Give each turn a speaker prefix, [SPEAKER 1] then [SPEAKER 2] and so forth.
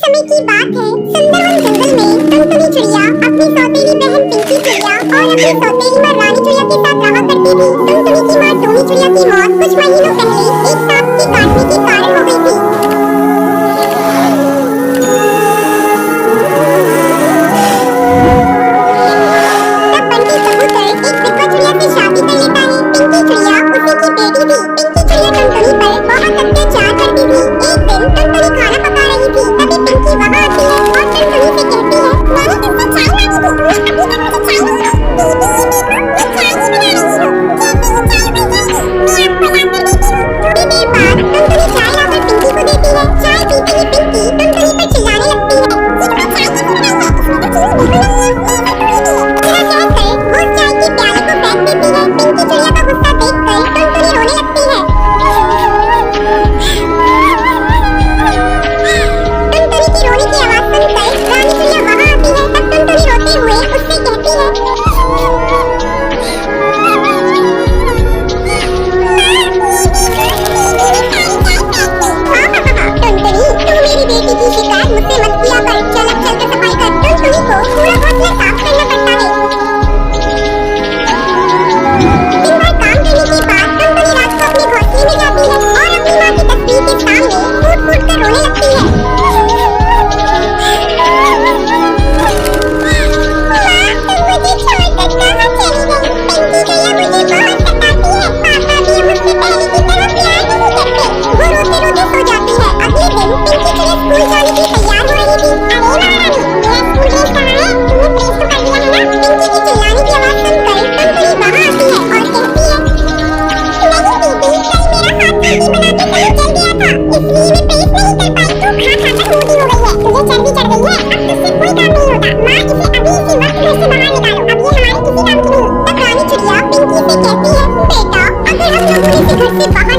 [SPEAKER 1] समय की बात है, सुंदरवन जंगल में टुनटुनी चिड़िया अपनी सौतेली बहन पिंकी चिड़िया और अपनी सौतेली माँ रानी चिड़िया के साथ रहा करती थी। टुनटुनी की माँ टूनी चिड़िया की मौत कुछ महीनों पहले एक सांप के काटने के कारण हो गई थी। तब बंटी कबूतर एक विधवा चिड़िया से शादी कर लेता है। पिंकी चिड़िया उसी की बेटी थी। पिंकी चिड़िया टुनटुनी पर बहुत अत्याचार करती थी। एक दिन टुनटुनी खाना पका रही थी, तभी पिंकी वहाँ आती है और टुनटुनी से कहती है, मैंने तुमसे चाय मांगी थी, अभी तक मुझे चाय नहीं दी। दीदी ये देखो, मैं चाय ही बना रही हूँ, जैसे ही चाय बन जाएगी मैं आपको ला कर देती हूँ। थोड़ी देर बाद टुनटुनी चाय लाकर पिंकी को देती है। चाय पीते ही पिंकी टुनटुनी पर चिल्लाने लगती है, ये तुम्हें चाय कैसे बनाई है, इसमें तो चीनी बिल्कुल नहीं है, ये सब थोड़ी दी है। इतना कहकर वो चाय के प्याले को फेंक देती है। पिंकी चिड़िया का गुस्सा देखकर टुनटुनी रोने लगती है। टुनटुनी की रोने की आवाज सुनकर रानी चिड़िया वहाँ आती है। तब टुनटुनी रोते हुए उससे कहती है, टुनटुनी तू मेरी बेटी की शिकायत मुझसे मत किया कर, चल अब चलकर सफाई कर। टुनटुनी को पूरा घोंसला साफ करना पड़ता है। दिन भर काम करने के बाद टुनटुनी रात को अपने घोंसले में जाती है और अपनी माँ की तस्वीर के सामने फूट फूट कर रोने लगती है। घर से बाहर